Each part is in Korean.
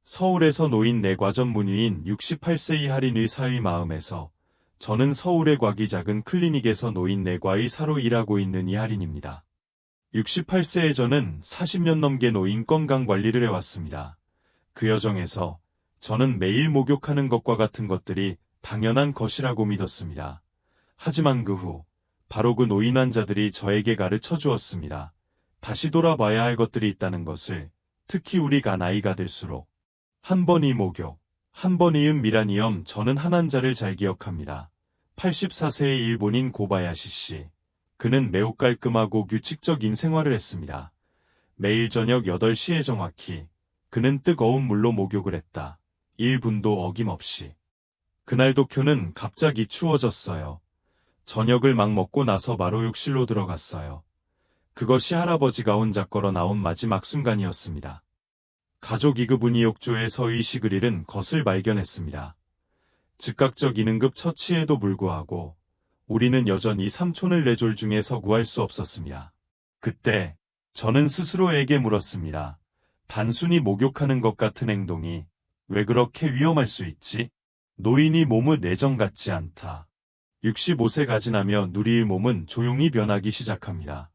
서울에서 노인 내과 전문의인 68세 이하린의 사의 마음에서 저는 서울의 과기 작은 클리닉에서 노인 내과 의사로 일하고 있는 이하린입니다. 68세의 저는 40년 넘게 노인 건강 관리를 해왔습니다. 그 여정에서 저는 매일 목욕하는 것과 같은 것들이 당연한 것이라고 믿었습니다. 하지만 그 후 바로 그 노인 환자들이 저에게 가르쳐 주었습니다. 다시 돌아봐야 할 것들이 있다는 것을, 특히 우리가 나이가 들수록. 한 번 이 목욕, 한 번 이은 미라니엄. 저는 한 환자를 잘 기억합니다. 84세의 일본인 고바야시 씨. 그는 매우 깔끔하고 규칙적인 생활을 했습니다. 매일 저녁 8시에 정확히 그는 뜨거운 물로 목욕을 했다. 1분도 어김없이. 그날 도쿄는 갑자기 추워졌어요. 저녁을 막 먹고 나서 바로 욕실로 들어갔어요. 그것이 할아버지가 혼자 걸어 나온 마지막 순간이었습니다. 가족 2급 운이욕조에서 의식을 잃은 것을 발견했습니다. 즉각적 2등급 처치에도 불구하고 우리는 여전히 삼촌을 뇌졸 중에서 구할 수 없었습니다. 그때 저는 스스로에게 물었습니다. 단순히 목욕하는 것 같은 행동이 왜 그렇게 위험할 수 있지? 노인이 몸의 내정 같지 않다. 65세가 지나며 누리의 몸은 조용히 변하기 시작합니다.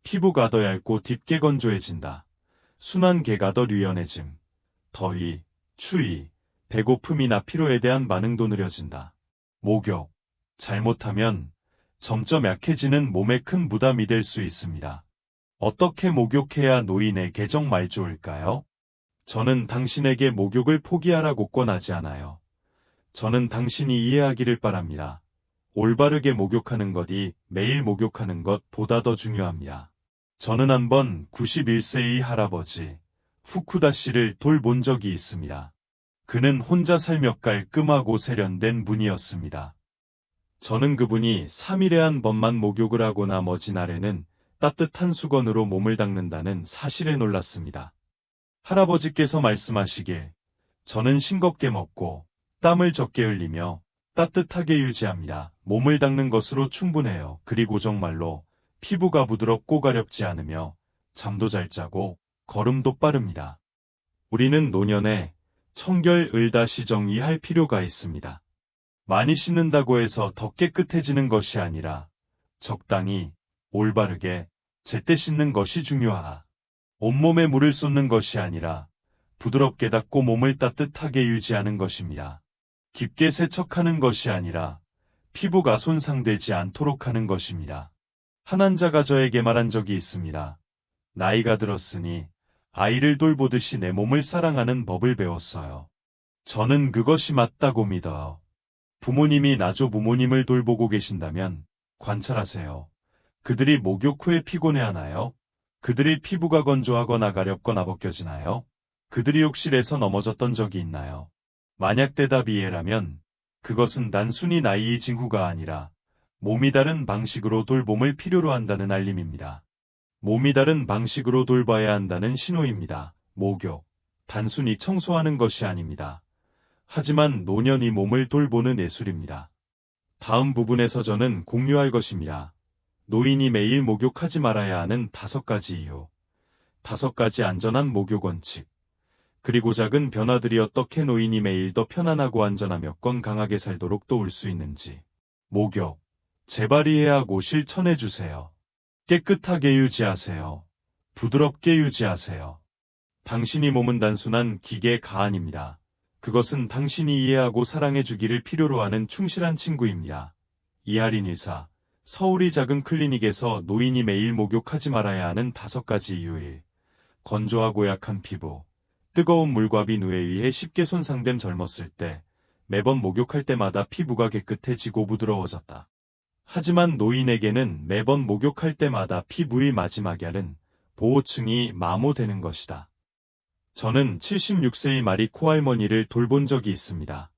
피부가 더 얇고 딥게 건조해진다. 순환계가 더 유연해짐. 더위, 추위, 배고픔이나 피로에 대한 반응도 느려진다. 목욕, 잘못하면 점점 약해지는 몸에 큰 부담이 될 수 있습니다. 어떻게 목욕해야 노인에게 정말 좋을까요? 저는 당신에게 목욕을 포기하라고 권하지 않아요. 저는 당신이 이해하기를 바랍니다. 올바르게 목욕하는 것이 매일 목욕하는 것보다 더 중요합니다. 저는 한번 91세의 할아버지 후쿠다 씨를 돌본 적이 있습니다. 그는 혼자 살며 깔끔하고 세련된 분이었습니다. 저는 그분이 3일에 한 번만 목욕을 하고 나머지 날에는 따뜻한 수건으로 몸을 닦는다는 사실에 놀랐습니다. 할아버지께서 말씀하시길, 저는 싱겁게 먹고 땀을 적게 흘리며 따뜻하게 유지합니다. 몸을 닦는 것으로 충분해요. 그리고 정말로 피부가 부드럽고 가렵지 않으며 잠도 잘 자고 걸음도 빠릅니다. 우리는 노년에 청결을 다시 정의할 필요가 있습니다. 많이 씻는다고 해서 더 깨끗해지는 것이 아니라 적당히, 올바르게, 제때 씻는 것이 중요하다. 온몸에 물을 쏟는 것이 아니라 부드럽게 닦고 몸을 따뜻하게 유지하는 것입니다. 깊게 세척하는 것이 아니라 피부가 손상되지 않도록 하는 것입니다. 한 환자가 저에게 말한 적이 있습니다. 나이가 들었으니 아이를 돌보듯이 내 몸을 사랑하는 법을 배웠어요. 저는 그것이 맞다고 믿어요. 부모님이 나조 부모님을 돌보고 계신다면 관찰하세요. 그들이 목욕 후에 피곤해하나요? 그들의 피부가 건조하거나 가렵거나 벗겨지나요? 그들이 욕실에서 넘어졌던 적이 있나요? 만약 대답이 예라면 그것은 단순히 나이의 징후가 아니라 몸이 다른 방식으로 돌봄을 필요로 한다는 알림입니다. 몸이 다른 방식으로 돌봐야 한다는 신호입니다. 목욕, 단순히 청소하는 것이 아닙니다. 하지만 노년이 몸을 돌보는 예술입니다. 다음 부분에서 저는 공유할 것입니다. 노인이 매일 목욕하지 말아야 하는 5가지 이유. 5가지 안전한 목욕 원칙. 그리고 작은 변화들이 어떻게 노인이 매일 더 편안하고 안전하며 건강하게 살도록 도울 수 있는지. 목욕. 제발 이해하고 실천해주세요. 깨끗하게 유지하세요. 부드럽게 유지하세요. 당신이 몸은 단순한 기계가 아닙니다. 그것은 당신이 이해하고 사랑해주기를 필요로 하는 충실한 친구입니다. 이하린 의사. 서울의 작은 클리닉에서 노인이 매일 목욕하지 말아야 하는 5가지 이유. 1. 건조하고 약한 피부. 뜨거운 물과 비누에 의해 쉽게 손상된 젊었을 때 매번 목욕할 때마다 피부가 깨끗해지고 부드러워졌다. 하지만 노인에게는 매번 목욕할 때마다 피부의 마지막 열은 보호층이 마모되는 것이다. 저는 76세의 마리코 할머니를 돌본 적이 있습니다.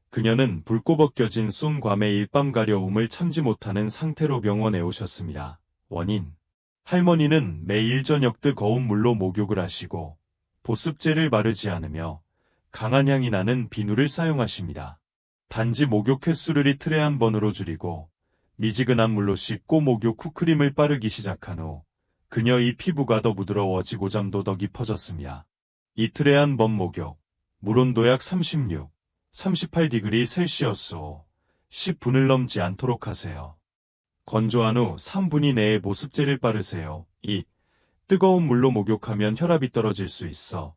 그녀는 붉고 벗겨진 손과의 일밤 가려움을 참지 못하는 상태로 병원에 오셨습니다. 원인. 할머니는 매일 저녁 뜨거운 물로 목욕을 하시고 보습제를 바르지 않으며 강한 향이 나는 비누를 사용하십니다. 단지 목욕 횟수를 이틀에 한 번으로 줄이고 미지근한 물로 씻고 목욕 후 크림을 바르기 시작한 후 그녀의 피부가 더 부드러워지고 잠도 더 깊어졌습니다. 이틀에 한 번 목욕. 물온도 약 36, 38°C 셀시어스 10분을 넘지 않도록 하세요. 건조한 후 3분 이내에 보습제를 바르세요. 2. 뜨거운 물로 목욕하면 혈압이 떨어질 수 있어.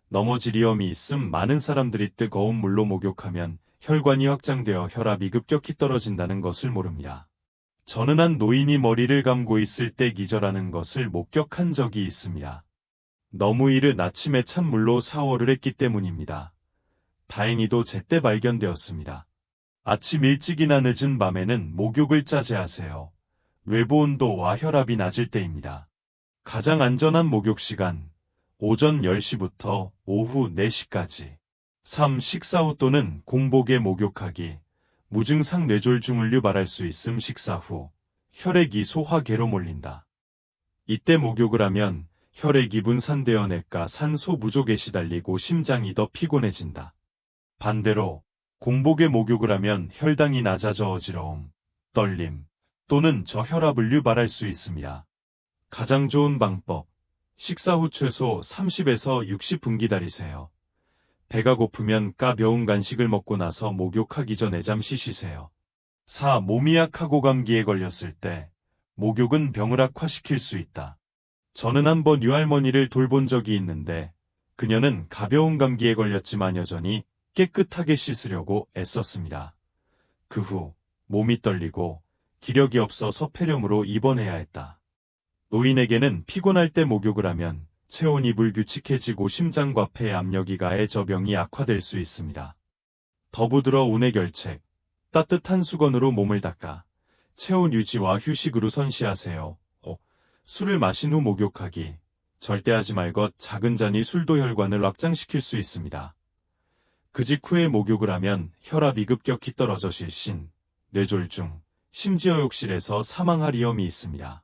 넘어질 위험이 있음. 많은 사람들이 뜨거운 물로 목욕하면 혈관이 확장되어 혈압이 급격히 떨어진다는 것을 모릅니다. 저는 한 노인이 머리를 감고 있을 때 기절하는 것을 목격한 적이 있습니다. 너무 이른 아침에 찬물로 샤워를 했기 때문입니다. 다행히도 제때 발견되었습니다. 아침 일찍이나 늦은 밤에는 목욕을 자제하세요. 외부 온도와 혈압이 낮을 때입니다. 가장 안전한 목욕 시간, 오전 10시부터 오후 4시까지. 3. 식사 후 또는 공복에 목욕하기. 무증상 뇌졸중을 유발할 수 있음. 식사 후 혈액이 소화계로 몰린다. 이때 목욕을 하면 혈액이 분산되어 뇌가 산소 부족에 시달리고 심장이 더 피곤해진다. 반대로 공복에 목욕을 하면 혈당이 낮아져 어지러움, 떨림 또는 저혈압을 유발할 수 있습니다. 가장 좋은 방법, 식사 후 최소 30에서 60분 기다리세요. 배가 고프면 가벼운 간식을 먹고 나서 목욕하기 전에 잠시 쉬세요. 4. 몸이 약하고 감기에 걸렸을 때 목욕은 병을 악화시킬 수 있다. 저는 한번 유할머니를 돌본 적이 있는데 그녀는 가벼운 감기에 걸렸지만 여전히 깨끗하게 씻으려고 애썼습니다. 그 후 몸이 떨리고 기력이 없어서 폐렴으로 입원해야 했다. 노인에게는 피곤할 때 목욕을 하면 체온이 불규칙해지고 심장과 폐에 압력이 가해져 병이 악화될 수 있습니다. 더 부드러운 해결책, 따뜻한 수건으로 몸을 닦아 체온 유지와 휴식으로 선시하세요. 5. 술을 마신 후 목욕하기. 절대 하지 말것. 작은 잔이 술도 혈관을 확장시킬 수 있습니다. 그 직후에 목욕을 하면 혈압이 급격히 떨어져 실신, 뇌졸중, 심지어 욕실에서 사망할 위험이 있습니다.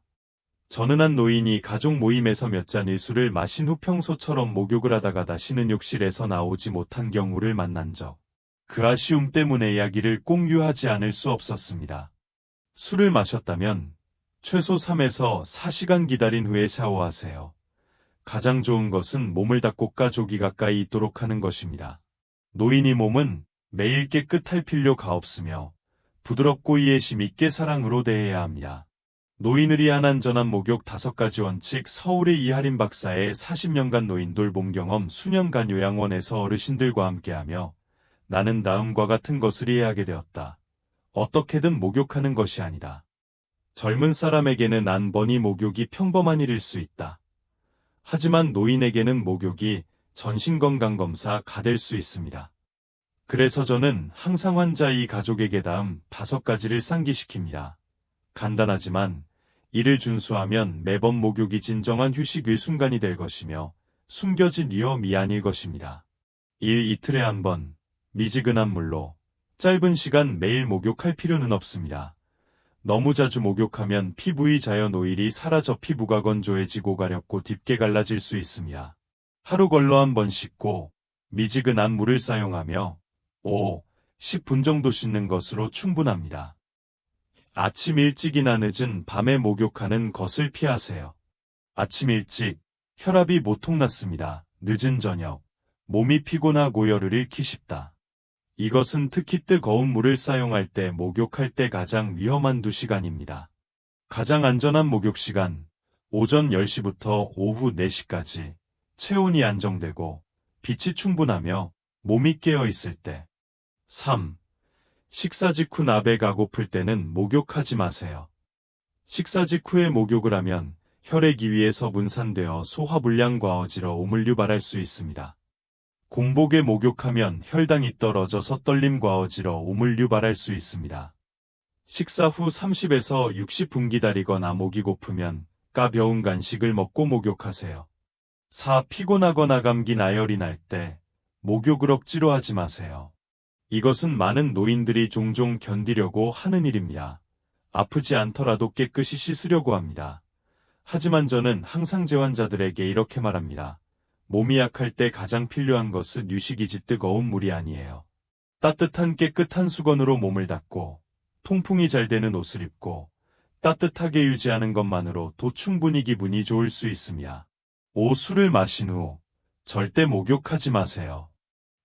저는 한 노인이 가족 모임에서 몇 잔의 술을 마신 후 평소처럼 목욕을 하다가 다시는 욕실에서 나오지 못한 경우를 만난 적. 그 아쉬움 때문에 이야기를 공유하지 않을 수 없었습니다. 술을 마셨다면 최소 3에서 4시간 기다린 후에 샤워하세요. 가장 좋은 것은 몸을 닦고 가족이 가까이 있도록 하는 것입니다. 노인이 몸은 매일 깨끗할 필요가 없으며 부드럽고 이해심 있게 사랑으로 대해야 합니다. 노인을 위한 안전한 목욕 5가지 원칙. 서울의 이하림 박사의 40년간 노인 돌봄 경험. 수년간 요양원에서 어르신들과 함께하며 나는 다음과 같은 것을 이해하게 되었다. 어떻게든 목욕하는 것이 아니다. 젊은 사람에게는 한 번이 목욕이 평범한 일일 수 있다. 하지만 노인에게는 목욕이 전신건강검사가 될 수 있습니다. 그래서 저는 항상 환자의 가족에게 다음 5가지를 상기시킵니다. 간단하지만 이를 준수하면 매번 목욕이 진정한 휴식의 순간이 될 것이며 숨겨진 위험이 아닐 것입니다. 1. 이틀에 한 번, 미지근한 물로. 짧은 시간 매일 목욕할 필요는 없습니다. 너무 자주 목욕하면 피부의 자연 오일이 사라져 피부가 건조해지고 가렵고 딥게 갈라질 수 있습니다. 하루 걸러 한 번 씻고 미지근한 물을 사용하며 5. 10분 정도 씻는 것으로 충분합니다. 아침 일찍이나 늦은 밤에 목욕하는 것을 피하세요. 아침 일찍, 혈압이 보통 낮습니다. 늦은 저녁, 몸이 피곤하고 열을 잃기 쉽다. 이것은 특히 뜨거운 물을 사용할 때 목욕할 때 가장 위험한 2시간입니다. 가장 안전한 목욕 시간, 오전 10시부터 오후 4시까지. 체온이 안정되고 빛이 충분하며 몸이 깨어 있을 때. 3. 식사 직후 배가 고플 때는 목욕하지 마세요. 식사 직후에 목욕을 하면 혈액이 위에서 분산되어 소화불량과 어지러움을 유발할 수 있습니다. 공복에 목욕하면 혈당이 떨어져서 떨림과 어지러움을 유발할 수 있습니다. 식사 후 30에서 60분 기다리거나 목이 고프면 가벼운 간식을 먹고 목욕하세요. 4. 피곤하거나 감기 나열이 날 때 목욕을 억지로 하지 마세요. 이것은 많은 노인들이 종종 견디려고 하는 일입니다. 아프지 않더라도 깨끗이 씻으려고 합니다. 하지만 저는 항상 제 환자들에게 이렇게 말합니다. 몸이 약할 때 가장 필요한 것은 휴식이지 뜨거운 물이 아니에요. 따뜻한 깨끗한 수건으로 몸을 닦고 통풍이 잘 되는 옷을 입고 따뜻하게 유지하는 것만으로도 충분히 기분이 좋을 수 있습니다. 5. 술을 마신 후 절대 목욕하지 마세요.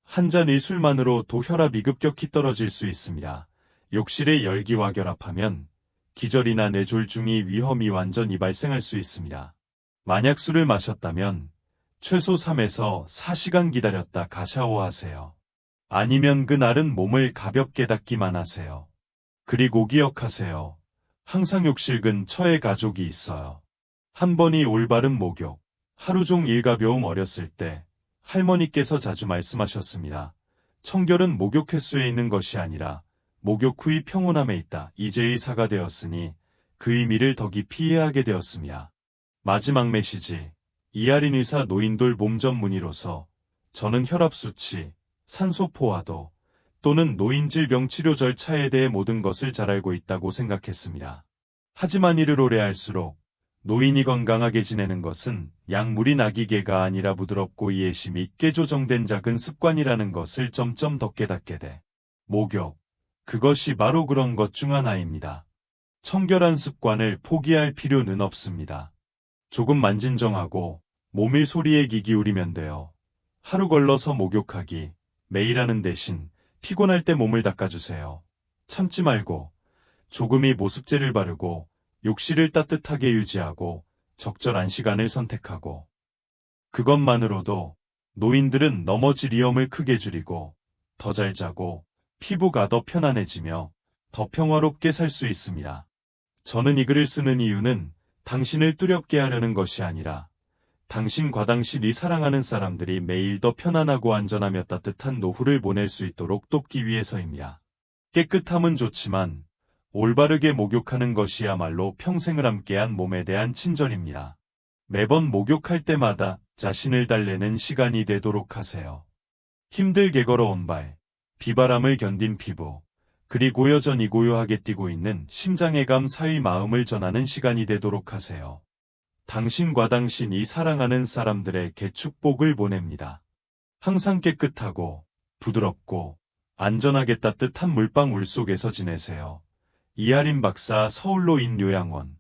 한 잔의 술만으로도 혈압이 급격히 떨어질 수 있습니다. 욕실의 열기와 결합하면 기절이나 뇌졸중이 위험이 완전히 발생할 수 있습니다. 만약 술을 마셨다면 최소 3에서 4시간 기다렸다 가샤워하세요. 아니면 그날은 몸을 가볍게 닦기만 하세요. 그리고 기억하세요. 항상 욕실 근처에 가족이 있어요. 한 번이 올바른 목욕. 하루 종일 가벼움. 어렸을 때 할머니께서 자주 말씀하셨습니다. 청결은 목욕 횟수에 있는 것이 아니라 목욕 후의 평온함에 있다. 이제 의사가 되었으니 그 의미를 더 깊이 이해하게 되었습니다. 마지막 메시지. 이하린 의사 노인돌봄 전문의로서 저는 혈압 수치, 산소 포화도 또는 노인 질병 치료 절차에 대해 모든 것을 잘 알고 있다고 생각했습니다. 하지만 이를 오래 할수록 노인이 건강하게 지내는 것은 약물이 낙이계가 아니라 부드럽고 이해심 있게 조정된 작은 습관이라는 것을 점점 더 깨닫게 돼. 목욕. 그것이 바로 그런 것 중 하나입니다. 청결한 습관을 포기할 필요는 없습니다. 조금만 진정하고 몸의 소리에 귀 기울이면 돼요. 하루 걸러서 목욕하기. 매일 하는 대신 피곤할 때 몸을 닦아주세요. 참지 말고 조금의 보습제를 바르고 욕실을 따뜻하게 유지하고 적절한 시간을 선택하고 그것만으로도 노인들은 넘어질 위험을 크게 줄이고 더 잘 자고 피부가 더 편안해지며 더 평화롭게 살 수 있습니다. 저는 이 글을 쓰는 이유는 당신을 두렵게 하려는 것이 아니라 당신과 당신이 사랑하는 사람들이 매일 더 편안하고 안전하며 따뜻한 노후를 보낼 수 있도록 돕기 위해서입니다. 깨끗함은 좋지만 올바르게 목욕하는 것이야말로 평생을 함께한 몸에 대한 친절입니다. 매번 목욕할 때마다 자신을 달래는 시간이 되도록 하세요. 힘들게 걸어온 발, 비바람을 견딘 피부, 그리고 여전히 고요하게 뛰고 있는 심장의 감사의 마음을 전하는 시간이 되도록 하세요. 당신과 당신이 사랑하는 사람들에게 축복을 보냅니다. 항상 깨끗하고 부드럽고 안전하게 따뜻한 물방울 속에서 지내세요. 이하린 박사 서울로 인요양원